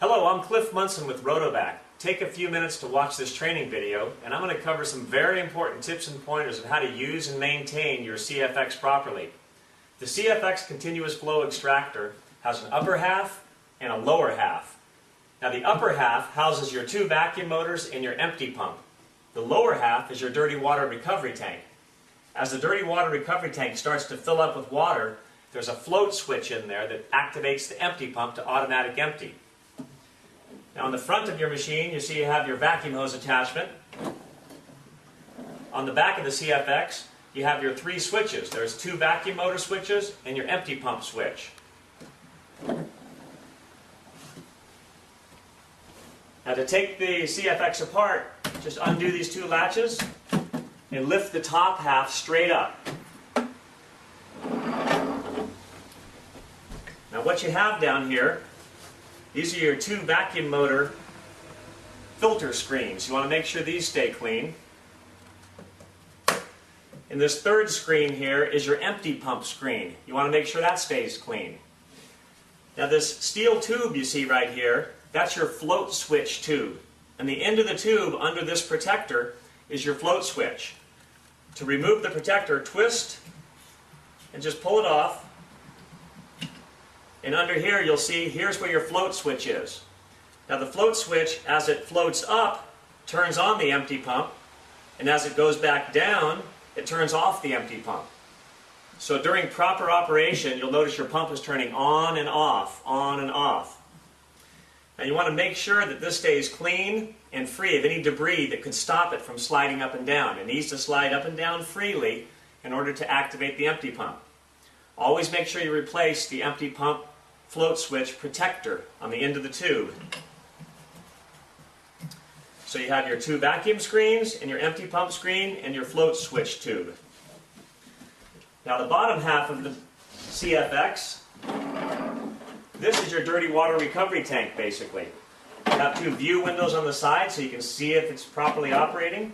Hello, I'm Cliff Munson with Rotovac. Take a few minutes to watch this training video, and I'm going to cover some very important tips and pointers on how to use and maintain your CFX properly. The CFX continuous flow extractor has an upper half and a lower half. Now the upper half houses your two vacuum motors and your empty pump. The lower half is your dirty water recovery tank. As the dirty water recovery tank starts to fill up with water, there's a float switch in there that activates the empty pump to automatic empty. Now on the front of your machine, you see you have your vacuum hose attachment. On the back of the CFX, you have your three switches. There's two vacuum motor switches and your empty pump switch. Now to take the CFX apart, just undo these two latches and lift the top half straight up. Now what you have down here, these are your two vacuum motor filter screens. You want to make sure these stay clean. And this third screen here is your empty pump screen. You want to make sure that stays clean. Now this steel tube you see right here, that's your float switch tube. And the end of the tube under this protector is your float switch. To remove the protector, twist and just pull it off. And under here you'll see, here's where your float switch is. Now the float switch, as it floats up, turns on the empty pump, and as it goes back down, it turns off the empty pump. So during proper operation, you'll notice your pump is turning on and off, on and off. Now you want to make sure that this stays clean and free of any debris that could stop it from sliding up and down. It needs to slide up and down freely in order to activate the empty pump. Always make sure you replace the empty pump float switch protector on the end of the tube. So you have your two vacuum screens and your empty pump screen and your float switch tube. Now the bottom half of the CFX, this is your dirty water recovery tank basically. You have two view windows on the side so you can see if it's properly operating.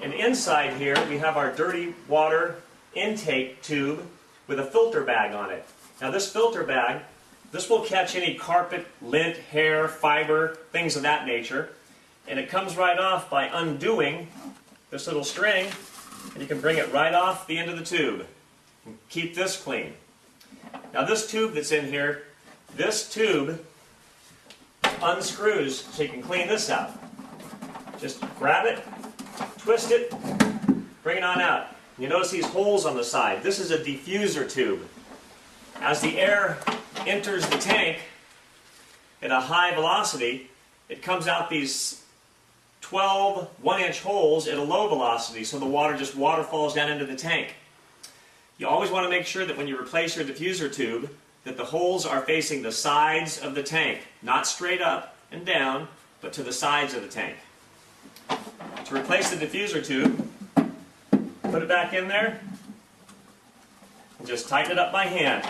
And inside here we have our dirty water intake tube with a filter bag on it. Now this filter bag, this will catch any carpet, lint, hair, fiber, things of that nature. And it comes right off by undoing this little string, and you can bring it right off the end of the tube. And keep this clean. Now this tube that's in here, this tube unscrews so you can clean this out. Just grab it, twist it, bring it on out. You notice these holes on the side. This is a diffuser tube. As the air enters the tank at a high velocity, it comes out these 12 1-inch holes at a low velocity, so the water just waterfalls down into the tank. You always want to make sure that when you replace your diffuser tube, that the holes are facing the sides of the tank, not straight up and down, but to the sides of the tank. To replace the diffuser tube, put it back in there, and just tighten it up by hand.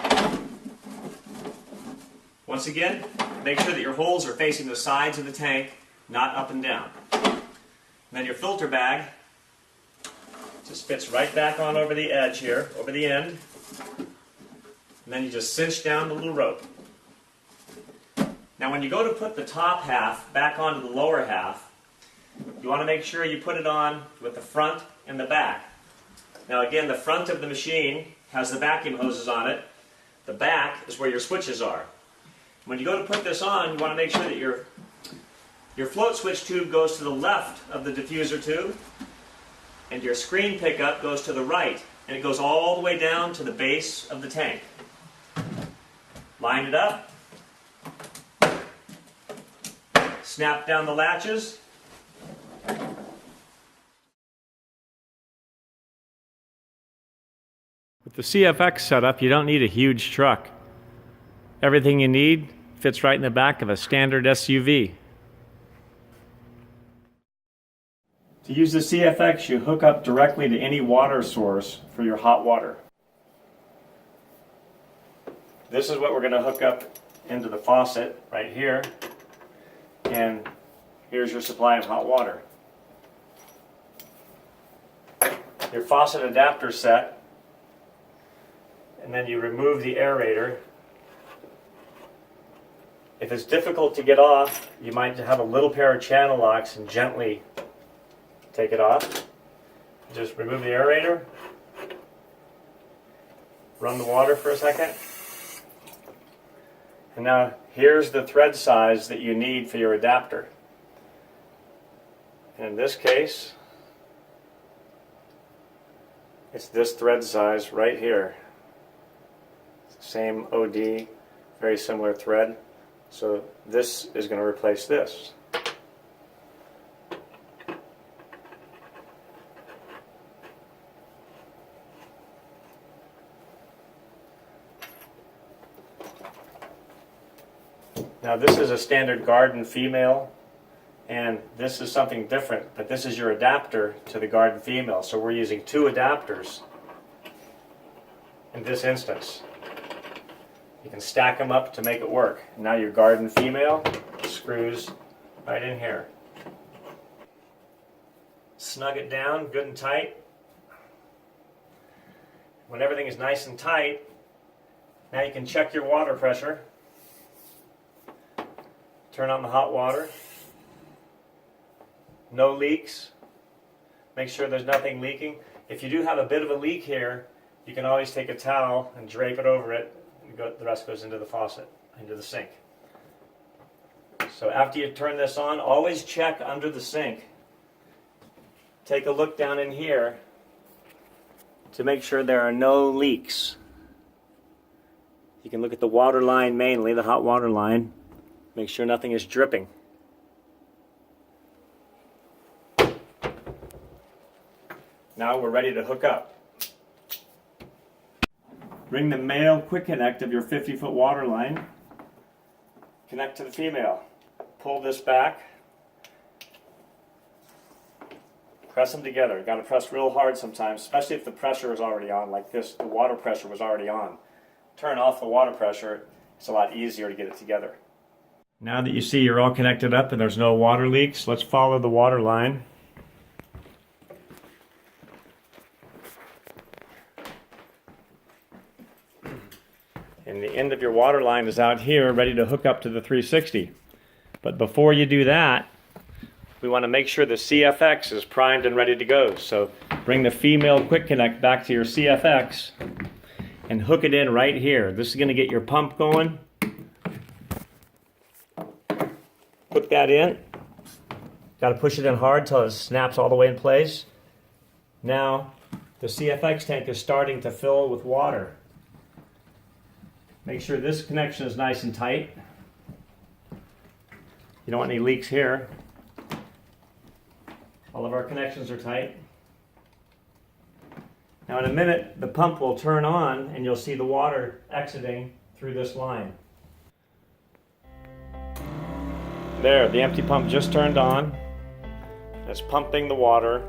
Once again, make sure that your holes are facing the sides of the tank, not up and down. And then your filter bag just fits right back on over the edge here, over the end. And then you just cinch down the little rope. Now when you go to put the top half back onto the lower half, you want to make sure you put it on with the front and the back. Now again, the front of the machine has the vacuum hoses on it. The back is where your switches are. When you go to put this on, you want to make sure that your float switch tube goes to the left of the diffuser tube, and your screen pickup goes to the right, and it goes all the way down to the base of the tank. Line it up, snap down the latches. With the CFX setup, you don't need a huge truck. Everything you need fits right in the back of a standard SUV. To use the CFX, you hook up directly to any water source for your hot water. This is what we're going to hook up into the faucet right here, and here's your supply of hot water. Your faucet adapter set, and then you remove the aerator If it's difficult to get off, you might have a little pair of channel locks and gently take it off. Just remove the aerator, run the water for a second, and now here's the thread size that you need for your adapter. In this case, it's this thread size right here. Same OD, very similar thread. So this is going to replace this. Now this is a standard garden female, and this is something different, but this is your adapter to the garden female. So we're using two adapters in this instance. You can stack them up to make it work. Now your garden female screws right in here. Snug it down good and tight. When everything is nice and tight, now you can check your water pressure. Turn on the hot water. No leaks. Make sure there's nothing leaking. If you do have a bit of a leak here, you can always take a towel and drape it over it. The rest goes into the faucet, into the sink. So after you turn this on, always check under the sink. Take a look down in here to make sure there are no leaks. You can look at the water line mainly, the hot water line. Make sure nothing is dripping. Now we're ready to hook up. Bring the male quick connect of your 50-foot water line. Connect to the female. Pull this back. Press them together. You've got to press real hard sometimes, especially if the pressure is already on, like this. The water pressure was already on. Turn off the water pressure. It's a lot easier to get it together. Now that you see you're all connected up and there's no water leaks, let's follow the water line. And the end of your water line is out here, ready to hook up to the 360. But before you do that, we want to make sure the CFX is primed and ready to go. So bring the female quick connect back to your CFX and hook it in right here. This is going to get your pump going. Put that in. Got to push it in hard till it snaps all the way in place. Now the CFX tank is starting to fill with water. Make sure this connection is nice and tight. You don't want any leaks here. All of our connections are tight. Now in a minute, the pump will turn on and you'll see the water exiting through this line. There, the empty pump just turned on. It's pumping the water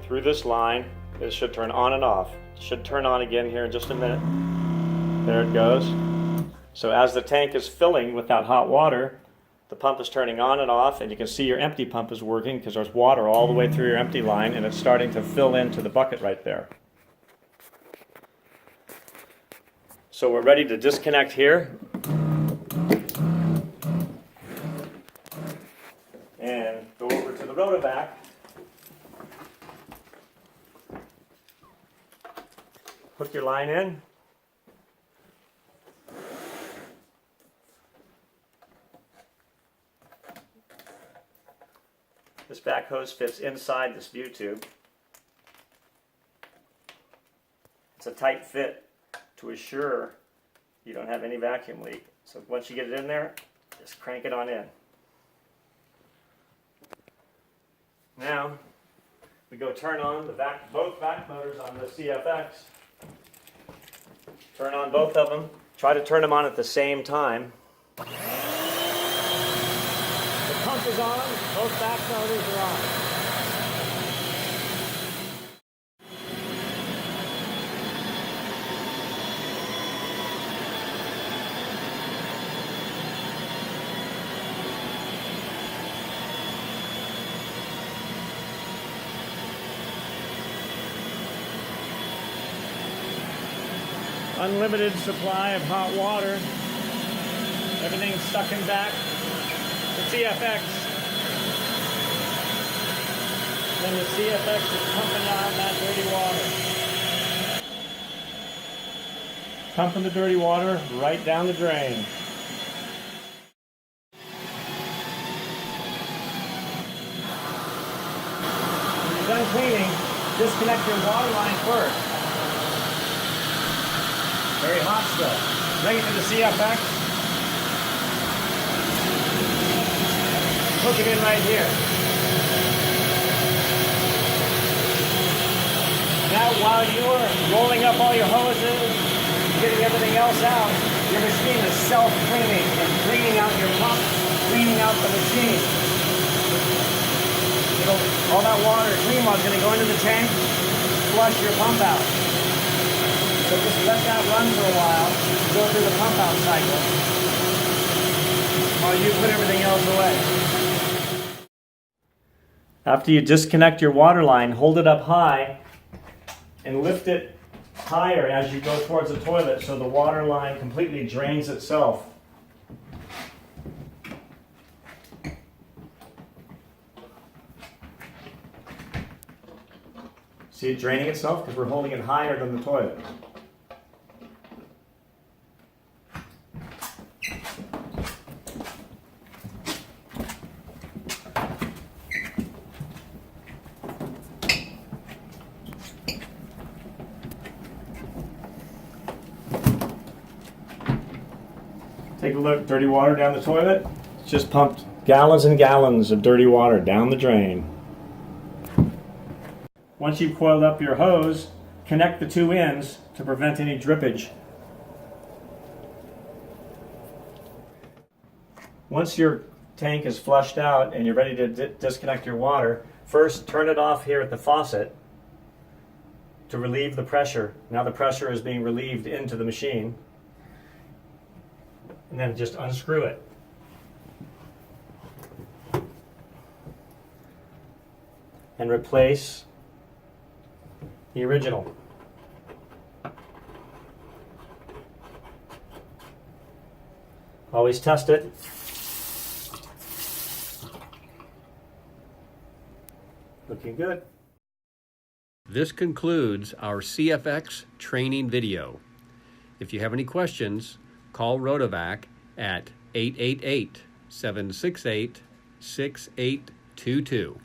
through this line. It should turn on and off. It should turn on again here in just a minute. There it goes. So as the tank is filling with that hot water, the pump is turning on and off, and you can see your empty pump is working because there's water all the way through your empty line, and it's starting to fill into the bucket right there. So we're ready to disconnect here. And go over to the Rotovac. Hook your line in. This back hose fits inside this view tube. It's a tight fit to assure you don't have any vacuum leak. So once you get it in there, just crank it on in. Now, we go turn on both vac motors on the CFX. Turn on both of them. Try to turn them on at the same time. The pump is on, both vac motors are on. Unlimited supply of hot water. Everything's sucking back the CFX. Then the CFX is pumping out that dirty water. Pumping the dirty water right down the drain. When you're done cleaning, disconnect your water line first. Very hot still. Bring it to the CFX. Hook it in right here. Now while you are rolling up all your hoses, getting everything else out, your machine is self-cleaning and cleaning out your pump, cleaning out the machine. All that water, clean water, is going to go into the tank, flush your pump out. So just let that run for a while, go through the pump out cycle, while you put everything else away. After you disconnect your water line, hold it up high and lift it higher as you go towards the toilet so the water line completely drains itself. See it draining itself because we're holding it higher than the toilet. Take a look, dirty water down the toilet. It's just pumped gallons and gallons of dirty water down the drain. Once you've coiled up your hose, connect the two ends to prevent any drippage. Once your tank is flushed out and you're ready to disconnect your water, first turn it off here at the faucet to relieve the pressure. Now the pressure is being relieved into the machine. And then just unscrew it. And replace the original. Always test it. Looking good. This concludes our CFX training video. If you have any questions, call Rotovac at 888-768-6822.